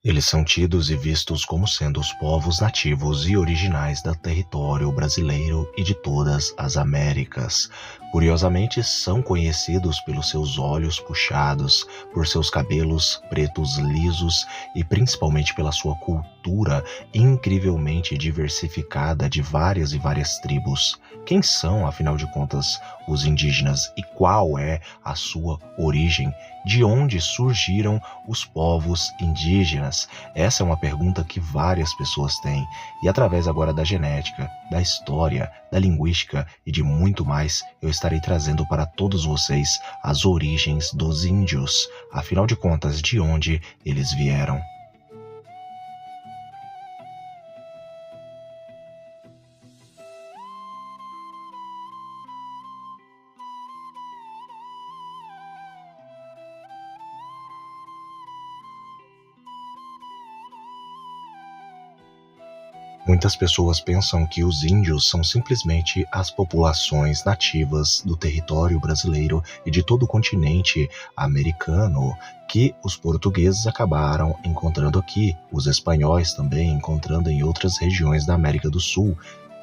Eles são tidos e vistos como sendo os povos nativos e originais do território brasileiro e de todas as Américas. Curiosamente, são conhecidos pelos seus olhos puxados, por seus cabelos pretos lisos e principalmente pela sua cultura incrivelmente diversificada de várias e várias tribos. Quem são, afinal de contas, os indígenas e qual é a sua origem? De onde surgiram os povos indígenas? Essa é uma pergunta que várias pessoas têm, e através agora da genética, da história, da linguística e de muito mais, eu estarei trazendo para todos vocês as origens dos índios, afinal de contas, de onde eles vieram. Muitas pessoas pensam que os índios são simplesmente as populações nativas do território brasileiro e de todo o continente americano que os portugueses acabaram encontrando aqui, os espanhóis também encontrando em outras regiões da América do Sul.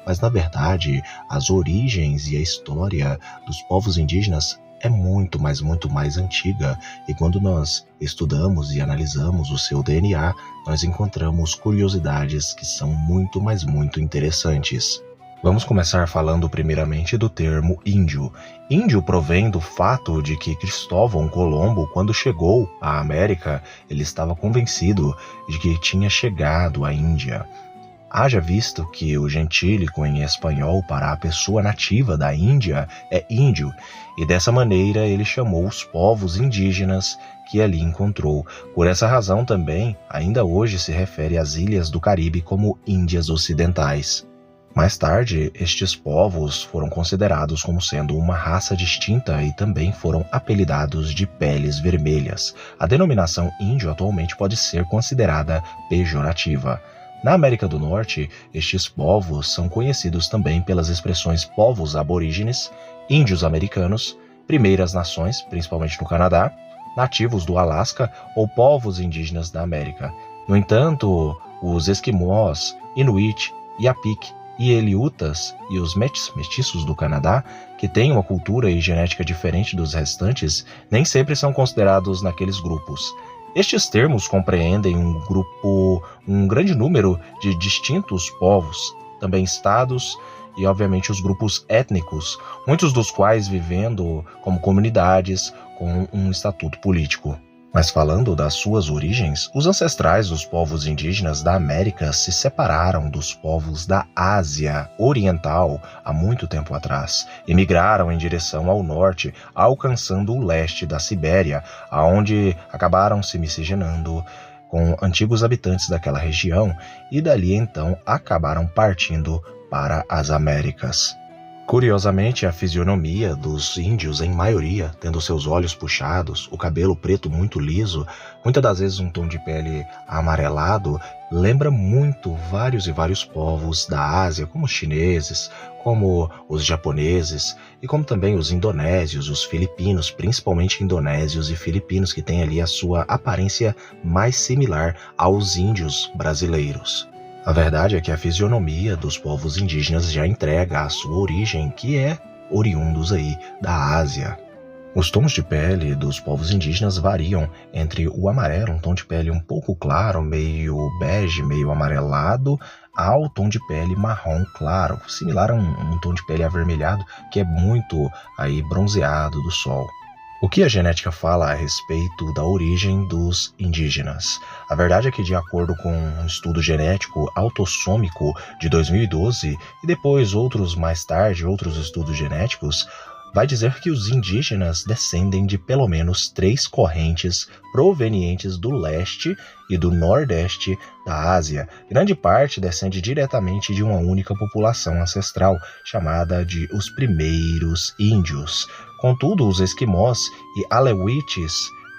Mas, na verdade, as origens e a história dos povos indígenas é muito mais antiga, e quando nós estudamos e analisamos o seu DNA, nós encontramos curiosidades que são muito interessantes. Vamos começar falando primeiramente do termo índio. Índio provém do fato de que Cristóvão Colombo, quando chegou à América, ele estava convencido de que tinha chegado à Índia. Haja visto que o gentílico em espanhol para a pessoa nativa da Índia é índio, e dessa maneira ele chamou os povos indígenas que ali encontrou. Por essa razão também, ainda hoje se refere às ilhas do Caribe como Índias Ocidentais. Mais tarde, estes povos foram considerados como sendo uma raça distinta e também foram apelidados de peles vermelhas. A denominação índio atualmente pode ser considerada pejorativa. Na América do Norte, estes povos são conhecidos também pelas expressões povos aborígenes, índios americanos, primeiras nações, principalmente no Canadá, nativos do Alasca ou povos indígenas da América. No entanto, os esquimós, inuit, yapik e eliutas e os mestiços do Canadá, que têm uma cultura e genética diferente dos restantes, nem sempre são considerados naqueles grupos. Estes termos compreendem um grande número de distintos povos, também estados e, obviamente, os grupos étnicos, muitos dos quais vivendo como comunidades com um estatuto político. Mas falando das suas origens, os ancestrais dos povos indígenas da América se separaram dos povos da Ásia Oriental há muito tempo atrás. Emigraram em direção ao norte, alcançando o leste da Sibéria, aonde acabaram se miscigenando com antigos habitantes daquela região e dali então acabaram partindo para as Américas. Curiosamente, a fisionomia dos índios, em maioria, tendo seus olhos puxados, o cabelo preto muito liso, muitas das vezes um tom de pele amarelado, lembra muito vários e vários povos da Ásia, como os chineses, como os japoneses e como também os indonésios, os filipinos, principalmente indonésios e filipinos, que têm ali a sua aparência mais similar aos índios brasileiros. A verdade é que a fisionomia dos povos indígenas já entrega a sua origem, que é oriundos aí da Ásia. Os tons de pele dos povos indígenas variam entre o amarelo, um tom de pele um pouco claro, meio bege, meio amarelado, ao tom de pele marrom claro, similar a um tom de pele avermelhado, que é muito aí bronzeado do sol. O que a genética fala a respeito da origem dos indígenas? A verdade é que, de acordo com um estudo genético autossômico de 2012 e depois mais tarde outros estudos genéticos, vai dizer que os indígenas descendem de pelo menos 3 correntes provenientes do leste e do nordeste da Ásia. Grande parte descende diretamente de uma única população ancestral, chamada de os primeiros índios. Contudo, os esquimós e aleuites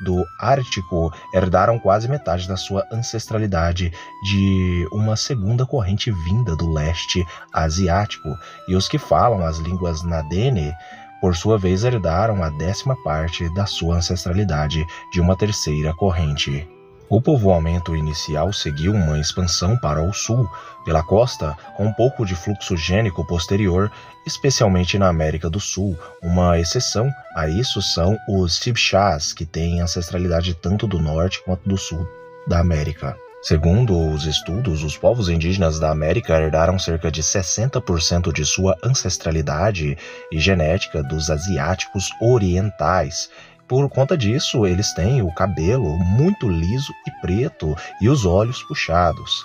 do Ártico herdaram quase metade da sua ancestralidade de uma segunda corrente vinda do leste asiático, e os que falam as línguas Nadene, por sua vez, herdaram a 10ª parte da sua ancestralidade de uma terceira corrente. O povoamento inicial seguiu uma expansão para o sul, pela costa, com um pouco de fluxo gênico posterior, especialmente na América do Sul. Uma exceção a isso são os Chibchas, que têm ancestralidade tanto do norte quanto do sul da América. Segundo os estudos, os povos indígenas da América herdaram cerca de 60% de sua ancestralidade e genética dos asiáticos orientais. Por conta disso, eles têm o cabelo muito liso e preto e os olhos puxados.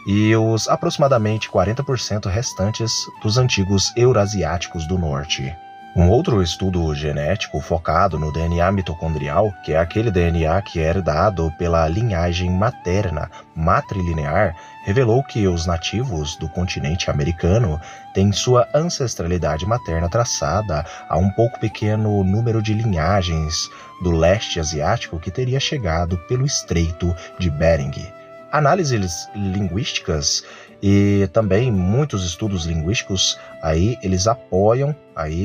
E os aproximadamente 40% restantes dos antigos eurasiáticos do norte. Um outro estudo genético focado no DNA mitocondrial, que é aquele DNA que é herdado pela linhagem materna matrilinear, revelou que os nativos do continente americano têm sua ancestralidade materna traçada a um pouco pequeno número de linhagens do leste asiático que teria chegado pelo Estreito de Bering. Análises linguísticas e também muitos estudos linguísticos eles apoiam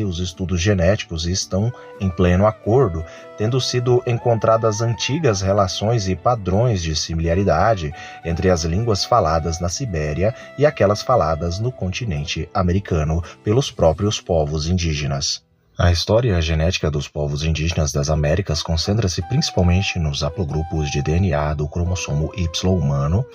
os estudos genéticos e estão em pleno acordo, tendo sido encontradas antigas relações e padrões de similaridade entre as línguas faladas na Sibéria e aquelas faladas no continente americano pelos próprios povos indígenas. A história genética dos povos indígenas das Américas concentra-se principalmente nos haplogrupos de DNA do cromossomo Y humano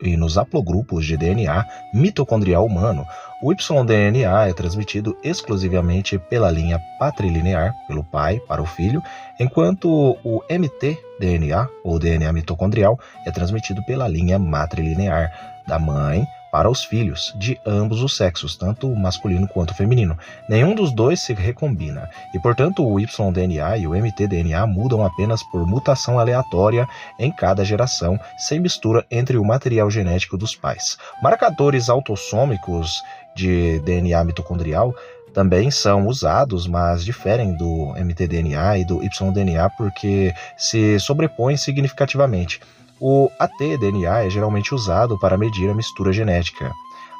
e nos haplogrupos de DNA mitocondrial humano. O Y-DNA é transmitido exclusivamente pela linha patrilinear, pelo pai para o filho, enquanto o mtDNA, ou DNA mitocondrial, é transmitido pela linha matrilinear, da mãe para os filhos, de ambos os sexos, tanto masculino quanto feminino. Nenhum dos dois se recombina, e portanto o Y-DNA e o mtDNA mudam apenas por mutação aleatória em cada geração, sem mistura entre o material genético dos pais. Marcadores autossômicos de DNA mitocondrial também são usados, mas diferem do mtDNA e do Y-DNA porque se sobrepõem significativamente. O AT-DNA é geralmente usado para medir a mistura genética,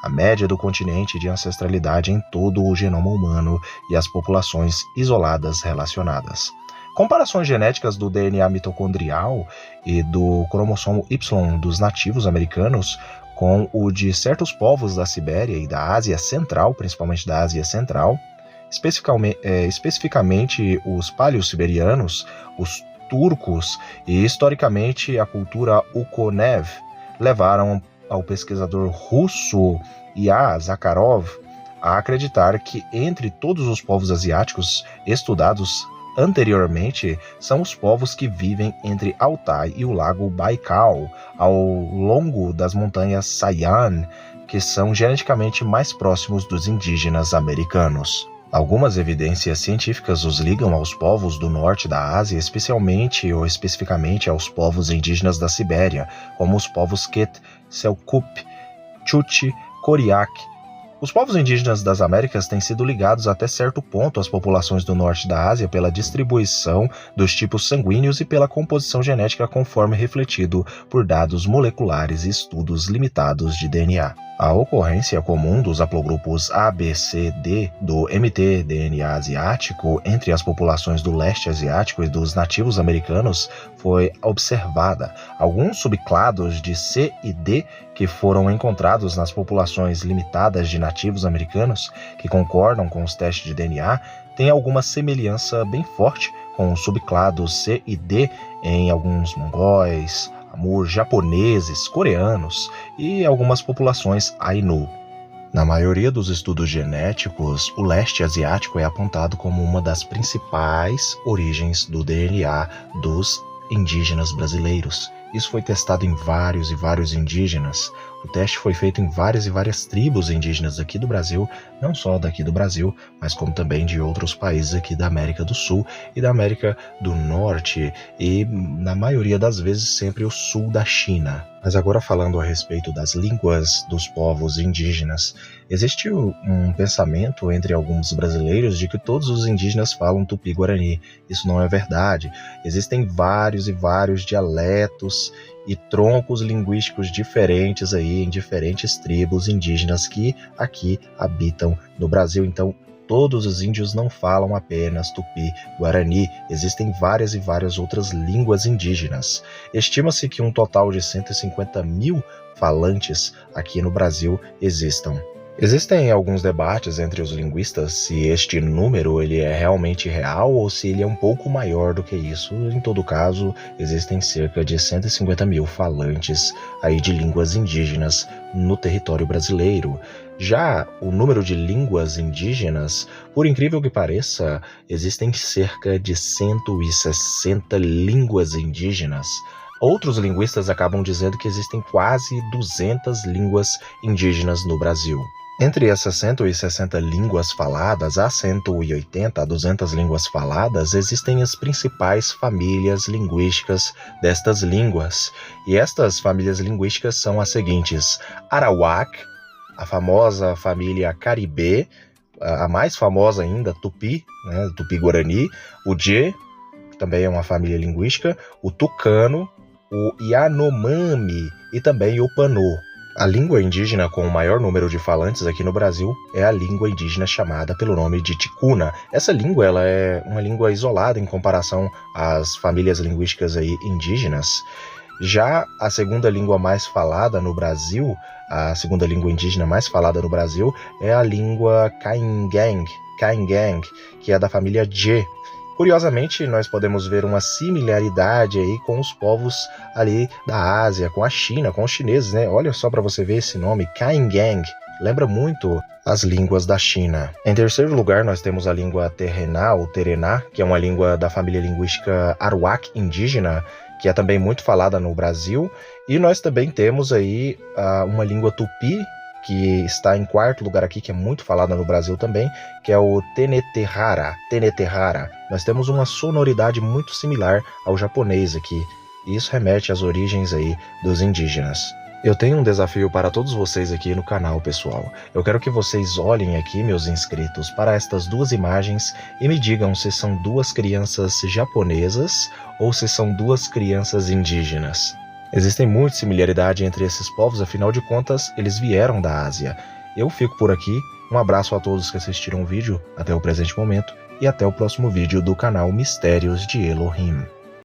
a média do continente de ancestralidade em todo o genoma humano e as populações isoladas relacionadas. Comparações genéticas do DNA mitocondrial e do cromossomo Y dos nativos americanos com o de certos povos da Sibéria e da Ásia Central, principalmente da Ásia Central, especificamente os paleossiberianos, os turcos e, historicamente, a cultura Ukonev, levaram ao pesquisador russo Ia Zakharov a acreditar que entre todos os povos asiáticos estudados anteriormente são os povos que vivem entre Altai e o lago Baikal, ao longo das montanhas Sayan, que são geneticamente mais próximos dos indígenas americanos. Algumas evidências científicas os ligam aos povos do norte da Ásia, especialmente ou especificamente aos povos indígenas da Sibéria, como os povos Ket, Selkup, Chuchi, Koryak. Os povos indígenas das Américas têm sido ligados até certo ponto às populações do norte da Ásia pela distribuição dos tipos sanguíneos e pela composição genética conforme refletido por dados moleculares e estudos limitados de DNA. A ocorrência comum dos haplogrupos ABCD do mtDNA asiático entre as populações do leste asiático e dos nativos americanos foi observada. Alguns subclados de C e D que foram encontrados nas populações limitadas de nativos americanos, que concordam com os testes de DNA, têm alguma semelhança bem forte com os subclados C e D em alguns mongóis, Amur, japoneses, coreanos e algumas populações Ainu. Na maioria dos estudos genéticos, o leste asiático é apontado como uma das principais origens do DNA dos indígenas brasileiros. Isso foi testado em vários e vários indígenas. O teste foi feito em várias e várias tribos indígenas aqui do Brasil, não só daqui do Brasil, mas como também de outros países aqui da América do Sul e da América do Norte e, na maioria das vezes, sempre o sul da China. Mas agora falando a respeito das línguas dos povos indígenas, existe um pensamento entre alguns brasileiros de que todos os indígenas falam tupi-guarani. Isso não é verdade. Existem vários e vários dialetos e troncos linguísticos diferentes aí em diferentes tribos indígenas que aqui habitam no Brasil. Então, todos os índios não falam apenas Tupi-Guarani, existem várias e várias outras línguas indígenas. Estima-se que um total de 150 mil falantes aqui no Brasil existam. Existem alguns debates entre os linguistas se este número ele é realmente real ou se ele é um pouco maior do que isso. Em todo caso, existem cerca de 150 mil falantes aí de línguas indígenas no território brasileiro. Já o número de línguas indígenas, por incrível que pareça, existem cerca de 160 línguas indígenas. Outros linguistas acabam dizendo que existem quase 200 línguas indígenas no Brasil. Entre essas 160 línguas faladas, há 180 a 200 línguas faladas, existem as principais famílias linguísticas destas línguas. E estas famílias linguísticas são as seguintes: Arawak, a famosa família Caribê, a mais famosa ainda, Tupi, né, Tupi-Guarani, o Dje, que também é uma família linguística, o Tucano, o Yanomami e também o Pano. A língua indígena com o maior número de falantes aqui no Brasil é a língua indígena chamada pelo nome de Ticuna. Essa língua ela é uma língua isolada em comparação às famílias linguísticas aí indígenas. Já a segunda língua mais falada no Brasil, a segunda língua indígena mais falada no Brasil é a língua Kaingang, que é da família Dje. Curiosamente, nós podemos ver uma similaridade aí com os povos ali da Ásia, com a China, com os chineses, né? Olha só para você ver esse nome, Kaingang, lembra muito as línguas da China. Em terceiro lugar, nós temos a língua Terená, ou Terená, que é uma língua da família linguística Arawak indígena, que é também muito falada no Brasil. E nós também temos aí uma língua Tupi, que está em quarto lugar aqui, que é muito falada no Brasil também, que é o Teneterrara. Nós temos uma sonoridade muito similar ao japonês aqui, e isso remete às origens aí dos indígenas. Eu tenho um desafio para todos vocês aqui no canal, pessoal. Eu quero que vocês olhem aqui, meus inscritos, para estas duas imagens e me digam se são duas crianças japonesas ou se são duas crianças indígenas. Existem muita similaridade entre esses povos, afinal de contas, eles vieram da Ásia. Eu fico por aqui, um abraço a todos que assistiram o vídeo até o presente momento e até o próximo vídeo do canal Mistérios de Elohim.